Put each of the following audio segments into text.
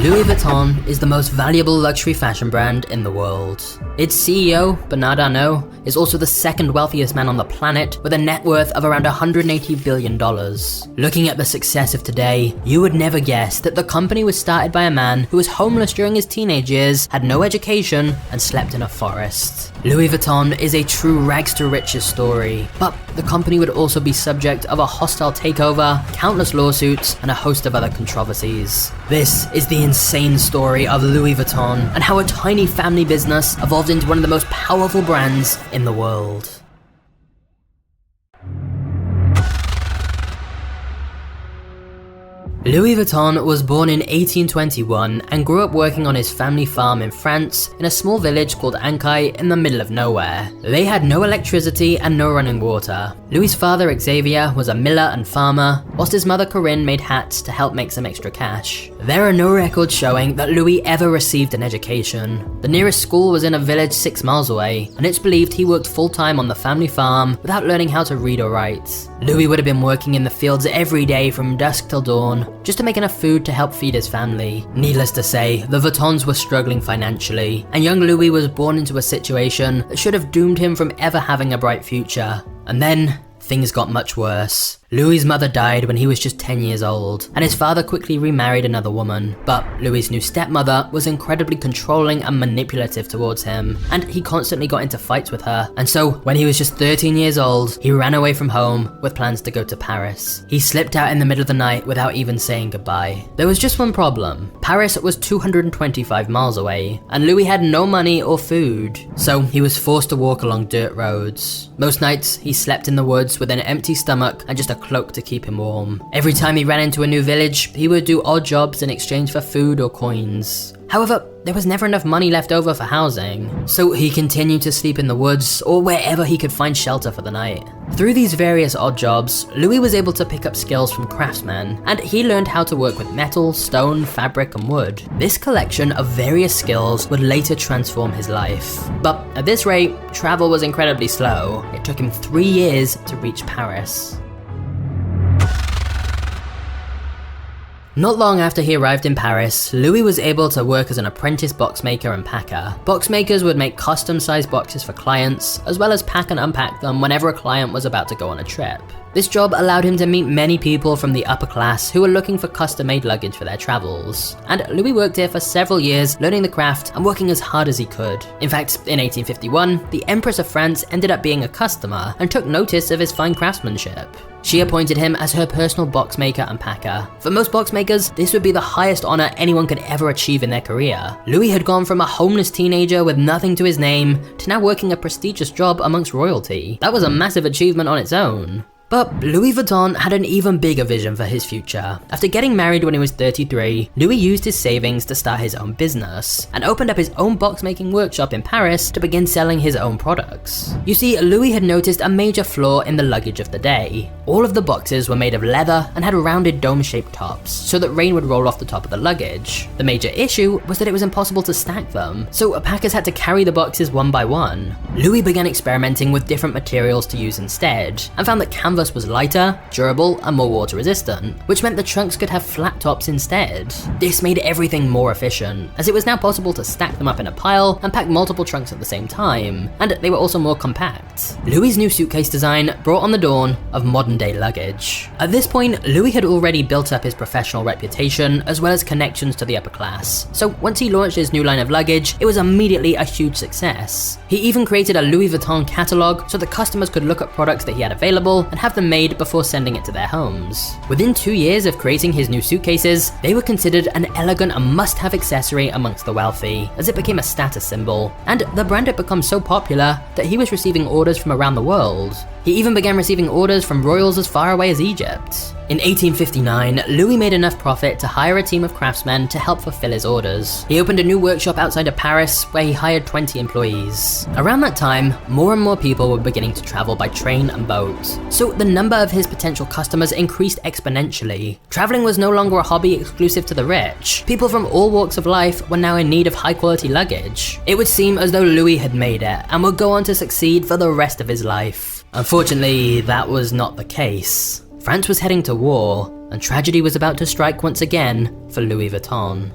Louis Vuitton is the most valuable luxury fashion brand in the world. Its CEO, Bernard Arnault, is also the second wealthiest man on the planet with a net worth of around $180 billion. Looking at the success of today, you would never guess that the company was started by a man who was homeless during his teenage years, had no education, and slept in a forest. Louis Vuitton is a true rags to riches story, but the company would also be subject of a hostile takeover, countless lawsuits, and a host of other controversies. This is the insane story of Louis Vuitton and how a tiny family business evolved into one of the most powerful brands in the world. Louis Vuitton was born in 1821 and grew up working on his family farm in France in a small village called Ancaille in the middle of nowhere. They had no electricity and no running water. Louis' father Xavier was a miller and farmer, whilst his mother Corinne made hats to help make some extra cash. There are no records showing that Louis ever received an education. The nearest school was in a village 6 miles away, and it's believed he worked full-time on the family farm without learning how to read or write. Louis would have been working in the fields every day from dusk till dawn, just to make enough food to help feed his family. Needless to say, the Vuittons were struggling financially, and young Louis was born into a situation that should have doomed him from ever having a bright future. And then, things got much worse. Louis' mother died when he was just 10 years old, and his father quickly remarried another woman. But Louis' new stepmother was incredibly controlling and manipulative towards him, and he constantly got into fights with her. And so, when he was just 13 years old, he ran away from home with plans to go to Paris. He slipped out in the middle of the night without even saying goodbye. There was just one problem. Paris was 225 miles away, and Louis had no money or food, so he was forced to walk along dirt roads. Most nights, he slept in the woods with an empty stomach and just a cloak to keep him warm. Every time he ran into a new village, he would do odd jobs in exchange for food or coins. However, there was never enough money left over for housing, so he continued to sleep in the woods or wherever he could find shelter for the night. Through these various odd jobs, Louis was able to pick up skills from craftsmen, and he learned how to work with metal, stone, fabric, and wood. This collection of various skills would later transform his life. But at this rate, travel was incredibly slow. It took him 3 years to reach Paris. Not long after he arrived in Paris, Louis was able to work as an apprentice boxmaker and packer. Boxmakers would make custom-sized boxes for clients, as well as pack and unpack them whenever a client was about to go on a trip. This job allowed him to meet many people from the upper class who were looking for custom-made luggage for their travels. And Louis worked here for several years, learning the craft and working as hard as he could. In fact, in 1851, the Empress of France ended up being a customer and took notice of his fine craftsmanship. She appointed him as her personal boxmaker and packer. For most boxmakers, this would be the highest honor anyone could ever achieve in their career. Louis had gone from a homeless teenager with nothing to his name to now working a prestigious job amongst royalty. That was a massive achievement on its own. But Louis Vuitton had an even bigger vision for his future. After getting married when he was 33, Louis used his savings to start his own business and opened up his own boxmaking workshop in Paris to begin selling his own products. You see, Louis had noticed a major flaw in the luggage of the day. All of the boxes were made of leather and had rounded dome-shaped tops so that rain would roll off the top of the luggage. The major issue was that it was impossible to stack them, so packers had to carry the boxes one by one. Louis began experimenting with different materials to use instead, and found that canvas was lighter, durable, and more water resistant, which meant the trunks could have flat tops instead. This made everything more efficient, as it was now possible to stack them up in a pile and pack multiple trunks at the same time, and they were also more compact. Louis' new suitcase design brought on the dawn of modern-day luggage. At this point, Louis had already built up his professional reputation as well as connections to the upper class, so once he launched his new line of luggage, it was immediately a huge success. He even created a Louis Vuitton catalog so that customers could look at products that he had available and have them made before sending it to their homes. Within 2 years of creating his new suitcases, they were considered an elegant and must-have accessory amongst the wealthy, as it became a status symbol, and the brand had become so popular that he was receiving orders from around the world. He even began receiving orders from royals as far away as Egypt. In 1859, Louis made enough profit to hire a team of craftsmen to help fulfill his orders. He opened a new workshop outside of Paris where he hired 20 employees. Around that time, more and more people were beginning to travel by train and boat, so the number of his potential customers increased exponentially. Traveling was no longer a hobby exclusive to the rich. People from all walks of life were now in need of high-quality luggage. It would seem as though Louis had made it and would go on to succeed for the rest of his life. Unfortunately, that was not the case. France was heading to war, and tragedy was about to strike once again for Louis Vuitton.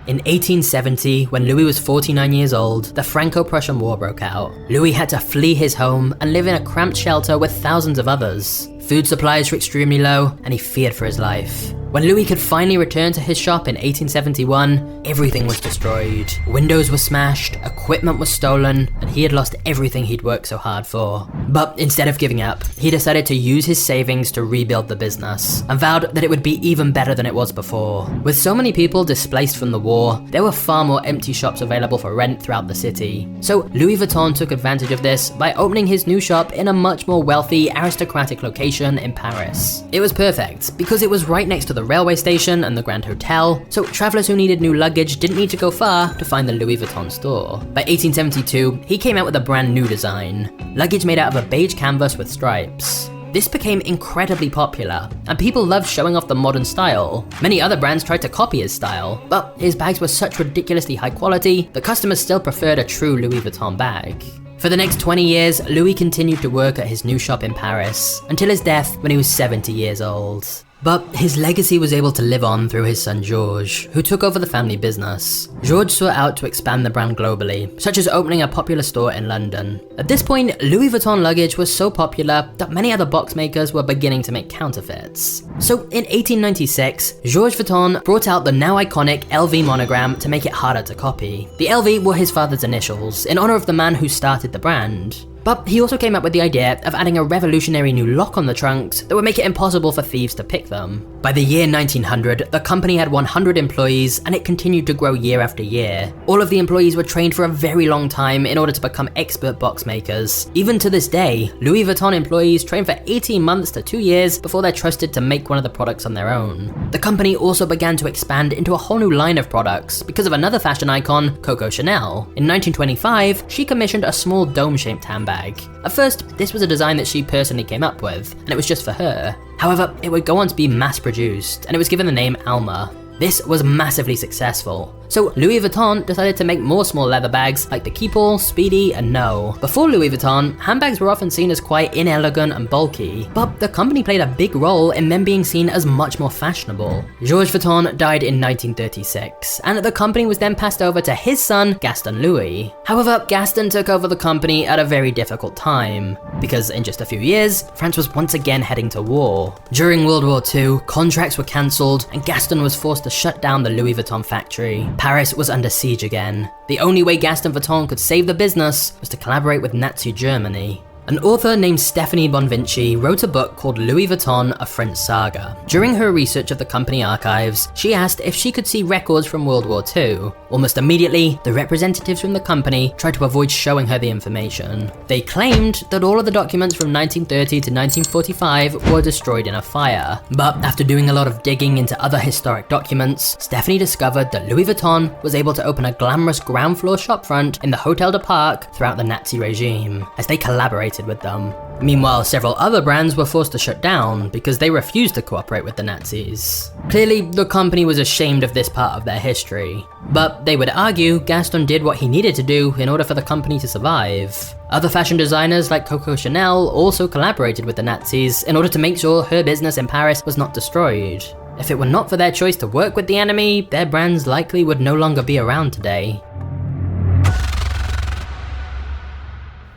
In 1870, when Louis was 49 years old, the Franco-Prussian War broke out. Louis had to flee his home and live in a cramped shelter with thousands of others. Food supplies were extremely low, and he feared for his life. When Louis could finally return to his shop in 1871, everything was destroyed. Windows were smashed, equipment was stolen, and he had lost everything he'd worked so hard for. But instead of giving up, he decided to use his savings to rebuild the business, and vowed that it would be even better than it was before. With so many people displaced from the war, there were far more empty shops available for rent throughout the city. So Louis Vuitton took advantage of this by opening his new shop in a much more wealthy, aristocratic location in Paris. It was perfect, because it was right next to the railway station and the Grand Hotel, so travelers who needed new luggage didn't need to go far to find the Louis Vuitton store. By 1872, he came out with a brand new design, luggage made out of a beige canvas with stripes. This became incredibly popular, and people loved showing off the modern style. Many other brands tried to copy his style, but his bags were such ridiculously high quality that customers still preferred a true Louis Vuitton bag. For the next 20 years, Louis continued to work at his new shop in Paris, until his death when he was 70 years old. But his legacy was able to live on through his son Georges, who took over the family business. Georges sought out to expand the brand globally, such as opening a popular store in London. At this point, Louis Vuitton luggage was so popular that many other box makers were beginning to make counterfeits. So in 1896, Georges Vuitton brought out the now iconic LV monogram to make it harder to copy. The LV were his father's initials, in honor of the man who started the brand. But he also came up with the idea of adding a revolutionary new lock on the trunks that would make it impossible for thieves to pick them. By the year 1900, the company had 100 employees, and it continued to grow year after year. All of the employees were trained for a very long time in order to become expert box makers. Even to this day, Louis Vuitton employees train for 18 months to 2 years before they're trusted to make one of the products on their own. The company also began to expand into a whole new line of products because of another fashion icon, Coco Chanel. In 1925, she commissioned a small dome-shaped handbag. At first, this was a design that she personally came up with, and it was just for her. However, it would go on to be mass-produced, and it was given the name Alma. This was massively successful, so Louis Vuitton decided to make more small leather bags like the Keepall, Speedy, and No. Before Louis Vuitton, handbags were often seen as quite inelegant and bulky, but the company played a big role in them being seen as much more fashionable. Georges Vuitton died in 1936, and the company was then passed over to his son, Gaston Louis. However, Gaston took over the company at a very difficult time, because in just a few years, France was once again heading to war. During World War II, contracts were cancelled, and Gaston was forced to shut down the Louis Vuitton factory. Paris was under siege again. The only way Gaston Vuitton could save the business was to collaborate with Nazi Germany. An author named Stephanie Bonvinci wrote a book called Louis Vuitton, A French Saga. During her research of the company archives, she asked if she could see records from World War II. Almost immediately, the representatives from the company tried to avoid showing her the information. They claimed that all of the documents from 1930 to 1945 were destroyed in a fire. But after doing a lot of digging into other historic documents, Stephanie discovered that Louis Vuitton was able to open a glamorous ground floor shopfront in the Hotel de Parc throughout the Nazi regime, as they collaborated with them. Meanwhile, several other brands were forced to shut down because they refused to cooperate with the Nazis. Clearly, the company was ashamed of this part of their history, but they would argue Gaston did what he needed to do in order for the company to survive. Other fashion designers like Coco Chanel also collaborated with the Nazis in order to make sure her business in Paris was not destroyed. If it were not for their choice to work with the enemy, their brands likely would no longer be around today.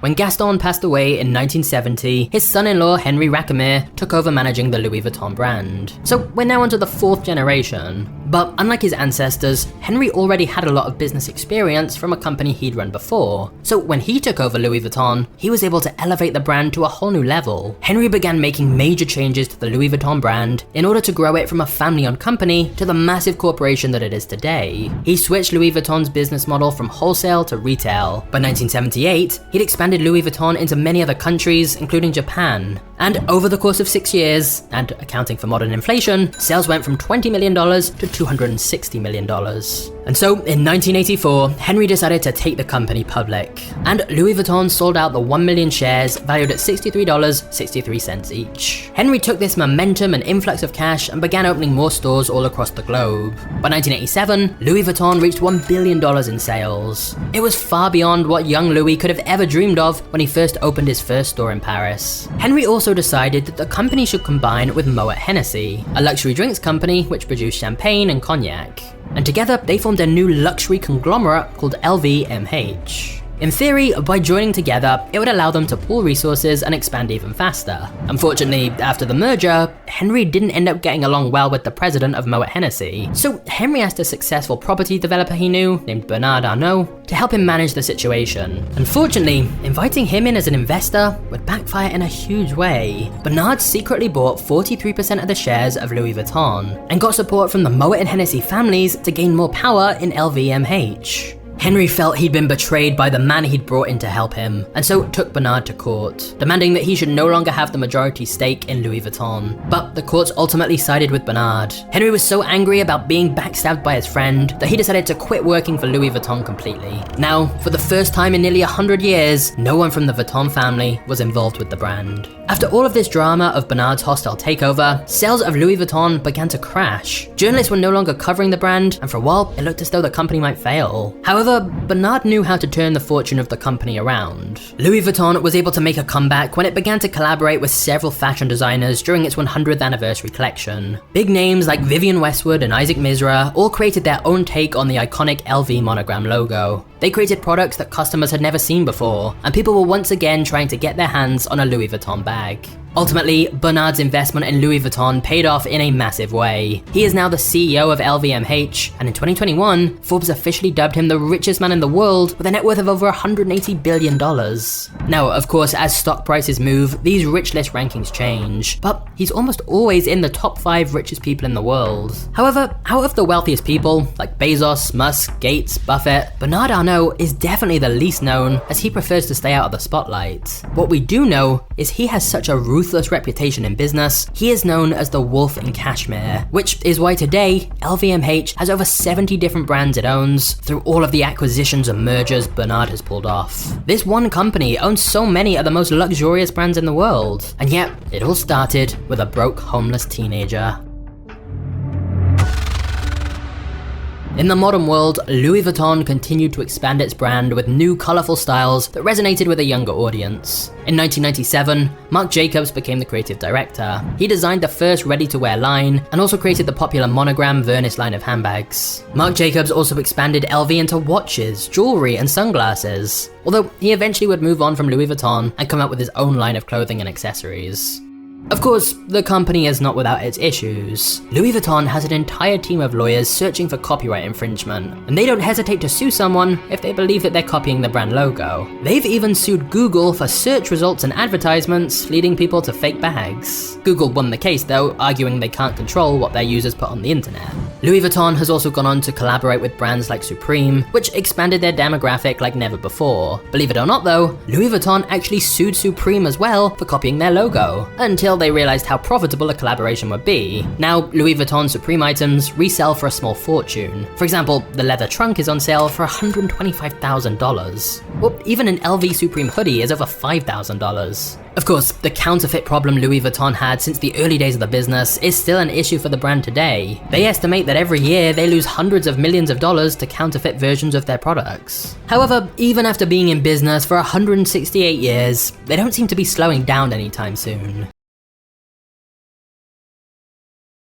When Gaston passed away in 1970, his son-in-law Henri Racamire took over managing the Louis Vuitton brand. So we're now onto the 4th generation. But unlike his ancestors, Henri already had a lot of business experience from a company he'd run before. So when he took over Louis Vuitton, he was able to elevate the brand to a whole new level. Henri began making major changes to the Louis Vuitton brand in order to grow it from a family-owned company to the massive corporation that it is today. He switched Louis Vuitton's business model from wholesale to retail. By 1978, he'd expanded Louis Vuitton into many other countries, including Japan. And over the course of 6 years, and accounting for modern inflation, sales went from $20 million to $260 million. And so, in 1984, Henri decided to take the company public, and Louis Vuitton sold out the 1 million shares valued at $63.63 each. Henri took this momentum and influx of cash and began opening more stores all across the globe. By 1987, Louis Vuitton reached $1 billion in sales. It was far beyond what young Louis could have ever dreamed of when he first opened his first store in Paris. Henri also decided that the company should combine with Moet Hennessy, a luxury drinks company which produced champagne and cognac. and together they formed a new luxury conglomerate called LVMH. In theory, by joining together, it would allow them to pool resources and expand even faster. Unfortunately, after the merger, Henry didn't end up getting along well with the president of Moet Hennessy, so Henry asked a successful property developer he knew, named Bernard Arnault, to help him manage the situation. Unfortunately, inviting him in as an investor would backfire in a huge way. Bernard secretly bought 43% of the shares of Louis Vuitton, and got support from the Moet and Hennessy families to gain more power in LVMH. Henry felt he'd been betrayed by the man he'd brought in to help him, and so took Bernard to court, demanding that he should no longer have the majority stake in Louis Vuitton. But the courts ultimately sided with Bernard. Henry was so angry about being backstabbed by his friend that he decided to quit working for Louis Vuitton completely. Now, for the first time in nearly 100 years, no one from the Vuitton family was involved with the brand. After all of this drama of Bernard's hostile takeover, sales of Louis Vuitton began to crash. Journalists were no longer covering the brand, and for a while, it looked as though the company might fail. However, Bernard knew how to turn the fortune of the company around. Louis Vuitton was able to make a comeback when it began to collaborate with several fashion designers during its 100th anniversary collection. Big names like Vivienne Westwood and Isaac Mizrahi all created their own take on the iconic LV monogram logo. They created products that customers had never seen before, and people were once again trying to get their hands on a Louis Vuitton bag. Ultimately, Bernard's investment in Louis Vuitton paid off in a massive way. He is now the CEO of LVMH, and in 2021, Forbes officially dubbed him the richest man in the world with a net worth of over $180 billion. Now, of course, as stock prices move, these rich list rankings change, but he's almost always in the top 5 richest people in the world. However, out of the wealthiest people, like Bezos, Musk, Gates, Buffett, Bernard Arnault is definitely the least known, as he prefers to stay out of the spotlight. What we do know is he has such a ruthless reputation in business. He is known as the Wolf in Cashmere, which is why today LVMH has over 70 different brands it owns through all of the acquisitions and mergers Bernard has pulled off. This one company owns so many of the most luxurious brands in the world, and yet it all started with a broke, homeless teenager. In the modern world, Louis Vuitton continued to expand its brand with new colourful styles that resonated with a younger audience. In 1997, Marc Jacobs became the creative director. He designed the first ready-to-wear line and also created the popular monogram Vernus line of handbags. Marc Jacobs also expanded LV into watches, jewellery and sunglasses, although he eventually would move on from Louis Vuitton and come out with his own line of clothing and accessories. Of course, the company is not without its issues. Louis Vuitton has an entire team of lawyers searching for copyright infringement, and they don't hesitate to sue someone if they believe that they're copying the brand logo. They've even sued Google for search results and advertisements leading people to fake bags. Google won the case though, arguing they can't control what their users put on the internet. Louis Vuitton has also gone on to collaborate with brands like Supreme, which expanded their demographic like never before. Believe it or not though, Louis Vuitton actually sued Supreme as well for copying their logo, until they realized how profitable a collaboration would be. Now, Louis Vuitton Supreme items resell for a small fortune. For example, the leather trunk is on sale for $125,000. Well, even an LV Supreme hoodie is over $5,000. Of course, the counterfeit problem Louis Vuitton had since the early days of the business is still an issue for the brand today. They estimate that every year they lose hundreds of millions of dollars to counterfeit versions of their products. However, even after being in business for 168 years, they don't seem to be slowing down anytime soon.